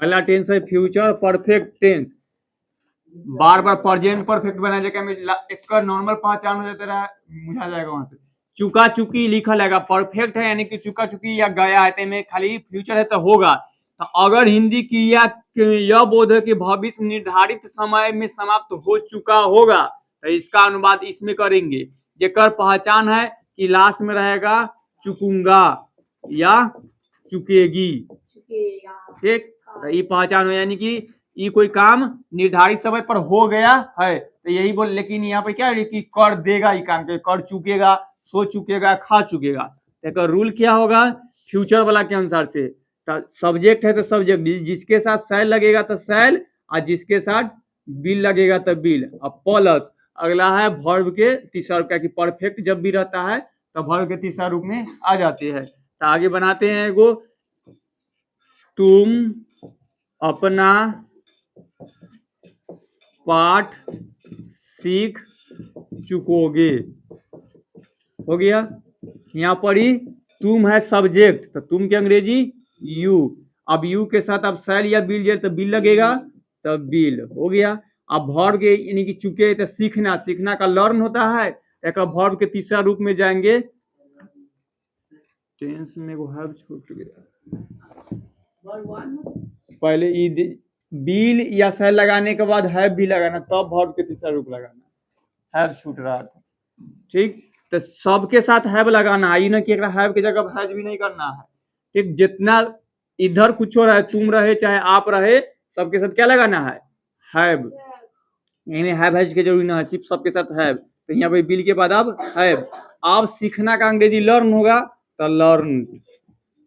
अगला टेंस है future perfect tense. बार बार present perfect बना जाएगा, एक नॉर्मल पहचान हो जाता रहा, मुझा जाएगा वहां से। चुका चुकी लिखा रहेगा, परफेक्ट है यानी कि चुका चुकी या गया है, तो में खाली फ्यूचर है तो होगा। तो अगर हिंदी क्रिया यह बोध है कि भविष्य निर्धारित समय में समाप्त हो चुका होगा, तो इसका अनुवाद इसमें करेंगे। जेकर पहचान है कि लास्ट में रहेगा चुकूंगा या चुकेगी, ठीक। तो ये पहचान हो यानी कि ये कोई काम निर्धारित समय पर हो गया है, तो यही बोल। लेकिन यहाँ पे क्या है कि कर देगा, ये काम कर चुकेगा, सो चुकेगा, खा चुकेगा। तो रूल क्या होगा फ्यूचर वाला के अनुसार से, सब्जेक्ट है तो सब्जेक्ट, जिसके साथ सैल लगेगा तो सैल, और जिसके साथ बिल लगेगा तो बिल। अब प्लस अगला है वर्ब के तीसरा रूप, कि परफेक्ट जब भी रहता है तो वर्ब के तीसरा रूप में आ जाते हैं। तो आगे बनाते हैं एगो, तुम अपना पाठ सीख चुकोगे, हो गया। यहाँ पर ही तुम है सब्जेक्ट, तो तुम के अंग्रेजी यू। अब यू के साथ अब सैल या बिल जाए तो बिल लगेगा, तो बिल, हो गया। अब वर्ब के यानी कि चुके तो सीखना, सीखना का लर्न होता है। एक वर्ब के तीसरा रूप में जाएंगे, टेंस में वो हैव छूट गया, पहले बिल या सैल लगाने के बाद हैव भी लगाना, तब वर्ब के तीसरा रूप लगाना। हैव छूट रहा था, ठीक। तो सबके साथ हैव लगाना है, ना कि हैव की जगह हैज भी नहीं करना है, ठीक। जितना इधर कुछ हो रहा है, तुम रहे चाहे आप रहे, सबके साथ क्या लगाना है, हैव। यानी हैव हैज की जरूरी ना है, सिर्फ सबके साथ हैव। तो यहाँ पे बिल के बाद अब हैव। अब सीखना का अंग्रेजी लर्न होगा, तो लर्न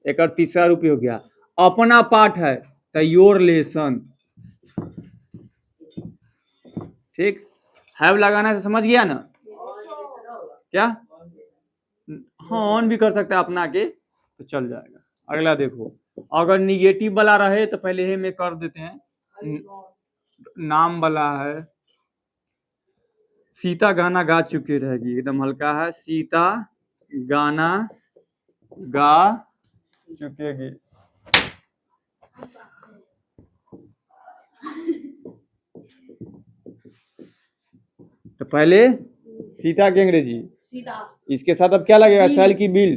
एक तीसरा रूप हो गया। अपना पाठ है तो योर लेसन, ठीक। हैव लगाना से समझ गया ना, क्या। हाँ ऑन भी कर सकते हैं अपना के, तो चल जाएगा। अगला देखो, अगर निगेटिव वाला रहे तो पहले हे में कर देते हैं, नाम वाला है, सीता गाना गा चुकी रहेगी, एकदम हल्का है, सीता गाना गा चुकेगी। तो पहले सीता की अंग्रेजी सीता, इसके साथ अब क्या लगेगा, सैल की बिल,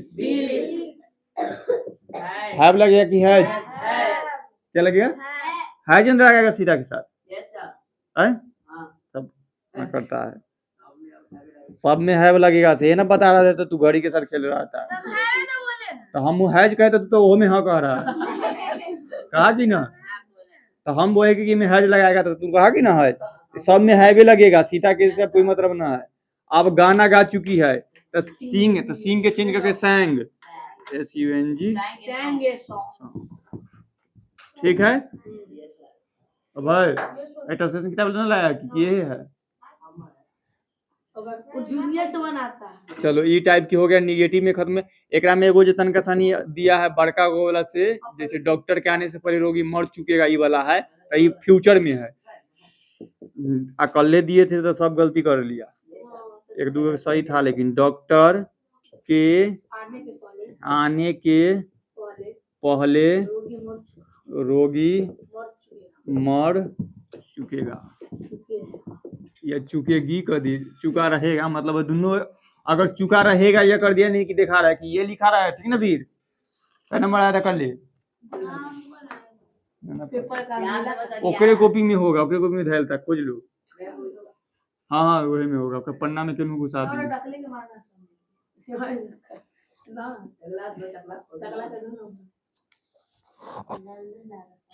हैव लगेगा कि हैज, क्या लगेगा, हैज अंदर आ जाएगा सीता के साथ, सब करता है, सब में हैव लगेगा। से ना बता रहा था तो तू घड़ी के साथ खेल रहा था, तो हम हैज कहते तो वो में हाँ कह रहा कहा कि ना, तो हम बोले कि मैं हैज लगाएगा तो तू कहा कि ना हैज, सब में हैव लगेगा, सीता के साथ कोई मतलब ना है। अब गाना गा चुकी है तो सिंग, तो सिंग के चेंज करके सैंग, SUNG, ठीक है। भाई एटोसेशन किताब ना लाया कि ये है, जूनियर से बनाता है। चलो ई टाइप की हो गया, निगेटिव में खत्म। एक में एगो जो तनका सानी दिया है बड़का गो वाला से, जैसे डॉक्टर के आने से पहले रोगी मर चुकेगा, ये वाला है, ये फ्यूचर में है। अकल्ले दिए थे तो सब गलती कर लिया, एक दो सही था, लेकिन डॉक्टर के आने के पहले रोगी मर चुकेगा या चुकेगी कर दी, चुका रहेगा मतलब दोनों। अगर चुका रहेगा यह कर दिया, नहीं कि दिखा रहा है कि ये लिखा रहा है, ठीक ना वीर, क्या नंबर आया था कर ले, ओकरे कॉपी में होगा, ओकरे कॉपी में धैल था, खोज लो। हाँ हाँ वही में होगा, पन्ना में क्यों घुसा दिए,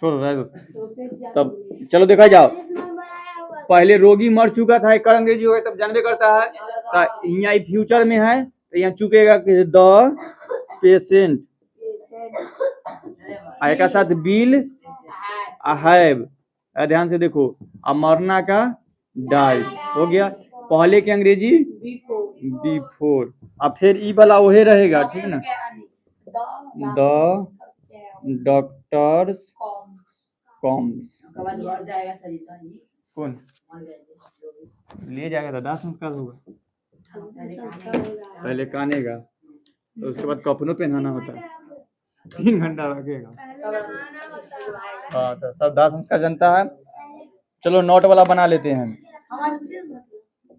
छोड़ो रह दो। तब चलो देखा जाओ, पहले रोगी मर चुका था, एक अंग्रेजी हो गया, तब जानबे करता है, तो यहाँ फ्यूचर में है तो यहाँ चुकेगा कि द पेशेंट, एक साथ बिल हैव, ध्यान से देखो। अब मरना का डाई, हो गया। पहले की अंग्रेजी बिफोर, अब फिर ई वाला वही रहेगा, ठीक ना, द डॉक्टर्स कम्स, कौन ले जाएगा, तो दाह संस्कार होगा, पहले कानेगा तो उसके बाद कफनों पहनाना होता है। 3 घंटा लगेगा। हाँ तो सब दाह संस्कार जनता है। चलो नोट वाला बना लेते हैं।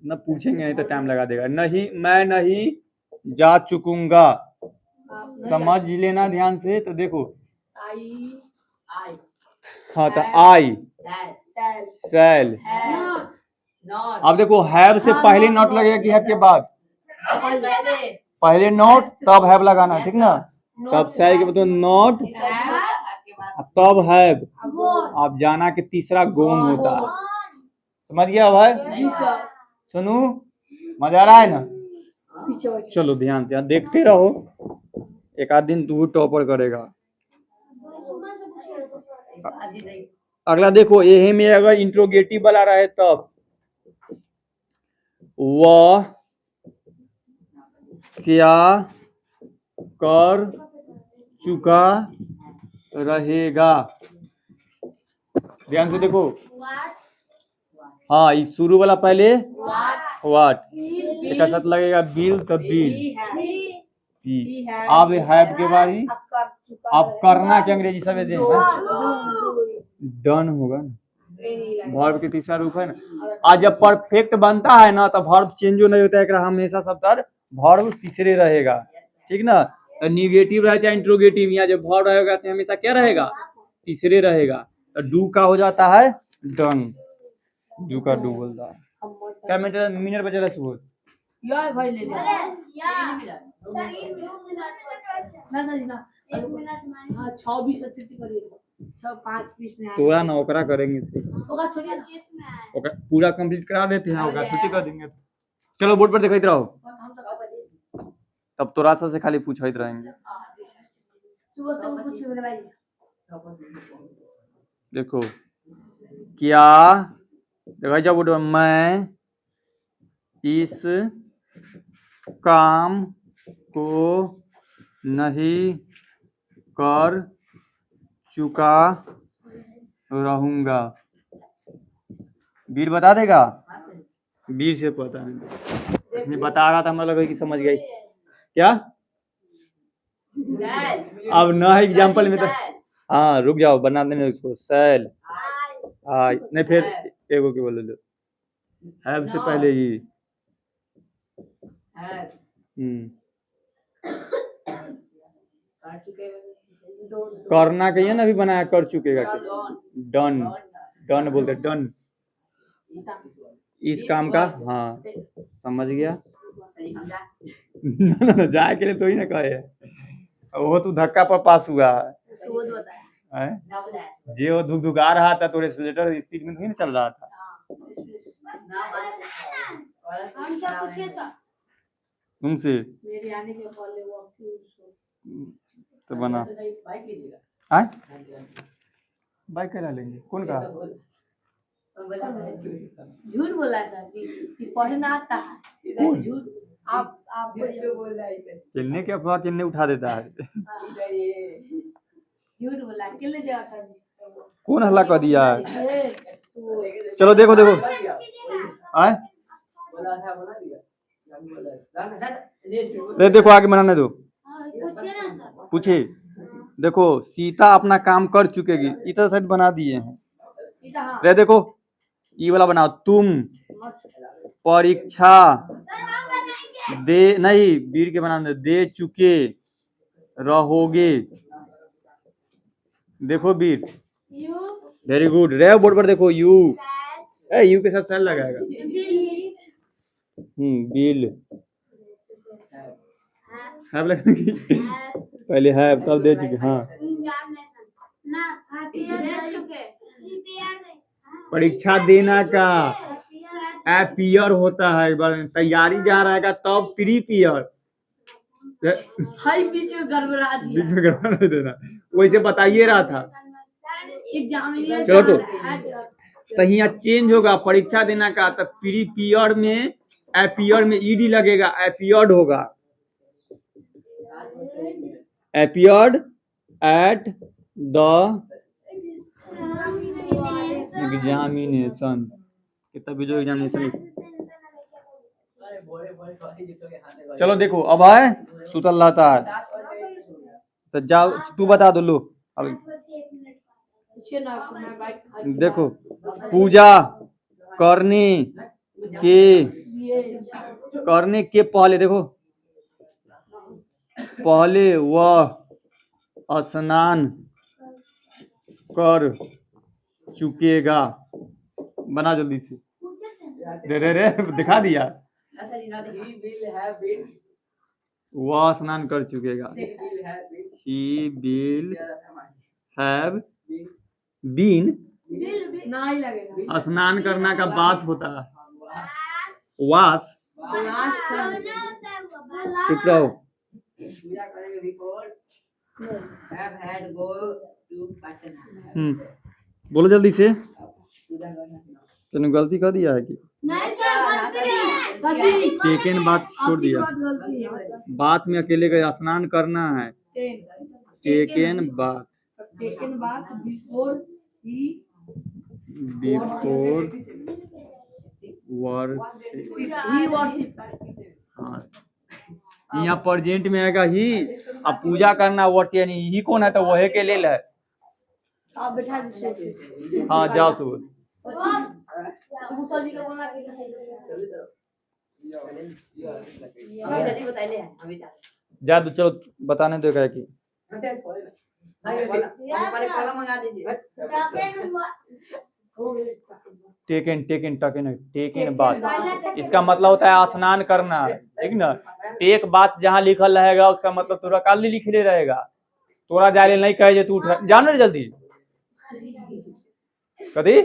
न पूछेंगे नहीं तो टाइम लगा देगा। नहीं, मैं नहीं जा चुकूंगा। समझ लेना ध्यान से। तो देखो हाँ तो आई शैल। अब देखो हैव से पहले नोट लगेगा कि हैव के बाद? पहले नोट तब हैव लगाना, ठीक ना। तब शैल के मतलब नोट तब हैव। अब जाना के तीसरा गोन होता है। समझ गया भाई? सुनू मजा आ रहा है ना? चलो ध्यान से देखते रहो, एक आध दिन तू टॉपर करेगा। अगला देखो, यही में अगर इंट्रोगेटिव वाला रहे तब वह क्या कर चुका रहेगा। ध्यान से देखो। हाँ शुरू वाला पहले व्हाट, एक साथ लगेगा बिल तो बिल। अब हैव के बारी, अब करना क्या अंग्रेजी सब डन होगा ना। वर्ब के तीसरा रूप है ना। आज जब परफेक्ट बनता है ना तो वर्ब चेंज नहीं होता है, हमेशा सब वर्ब तीसरे रहेगा, ठीक ना। तो निगेटिव रहे चाहे इंट्रोगेटिव, यहाँ जब वर्ब रहेगा तो हमेशा क्या रहेगा? तीसरे रहेगा। तो डू का हो जाता है डन। डू का डू बोलता है। क्या मिनट बचे रहा सुबह? यार भाई ले थोड़ा ना ओकरा करेंगे, पूरा कंप्लीट करा देते हैं, ओकरा छुट्टी कर देंगे। चलो बोर्ड पर देखते रहो, तब थोड़ा सा से खाली पूछते रहेंगे। देखो क्या, देखो जब बोर्ड मैं इस काम को नहीं कर चुका रहूंगा। वीर बता देगा? वीर से पता नहीं, बता रहा था, मतलब लगा कि समझ गई क्या। अब ना एग्जाम्पल में तो हाँ रुक जाओ, बना देने उसको। सेल नहीं फिर एगो के बोले हैव से पहले ही करना कहिए ना, अभी बनाया कर चुकेगा। डन, डन बोलते डन इस काम का। हाँ समझ गया। जाए के लिए तो ही ना कहे, वो तो धक्का पर पास हुआ है। जे वो धुक धुका रहा था तो एक्सीलरेटर स्पीड में नहीं चल रहा था। तुमसे तो बना बाइक करा लेंगे। कौन कहा? झूठ बोला था कि पढ़ना आता है। झूठ आप खेलने के अफवाह किन्ने उठा देता है। झूठ बोला, किन्ने दिया था? कौन हल्ला कर दिया है? चलो देखो देखो आए देखो आगे बनाने दो। पूछे देखो, सीता अपना काम कर चुकेगी, इतना शायद बना दिए हैं। रे देखो ये वाला बनाओ, तुम परीक्षा दे नहीं वीर के बनाने दे चुके रहोगे। देखो वीर वेरी गुड। रे बोर्ड पर देखो यू, यू के साथ सेल लगाएगा। बिल हैव लगेगी पहले हैव तब दे चुके। हाँ परीक्षा देना का अपीयर होता है, तैयारी जा रहेगा तब प्रीपियर। बीच में गड़बड़ा देना, वैसे बताइए रहा था। चलो तो यहाँ चेंज होगा, परीक्षा देना का तो प्रीपियर में अपीयर में ईडी लगेगा, अपीयर्ड होगा। appeared at the examination। कितना भी जो एग्जामिनेशन। चलो देखो अब है सुतल रहता है। तो जाओ तू बता दो लो अब देखो पूजा के करने के पहले देखो पहले वह स्नान कर चुकेगा। बना जल्दी से रे दिखा दिया। वह स्नान कर चुकेगा। He will have been स्नान करना का बात होता है वास चुप रहो। बोलो जल्दी से तूने गलती कर दिया है कि टेकन बात छोड़ दिया। बात में अकेले का स्नान करना है। टेकन बात बिफोर वर्शिप। हाँ यहाँ प्रेजेंट में आएगा ही। अब पूजा करना वर्ष यानी ही कौन है तो वही के लेल है। हाँ जाओ सुबह जा तो चलो बताने दो क्या की टेकन बात इसका मतलब होता है स्नान करना ठीक ना। टेक बात जहाँ लिखल रहेगा उसका मतलब तोरा काली लिखले रहेगा। तोरा जाले नहीं कहे तू जानो जल्दी कथी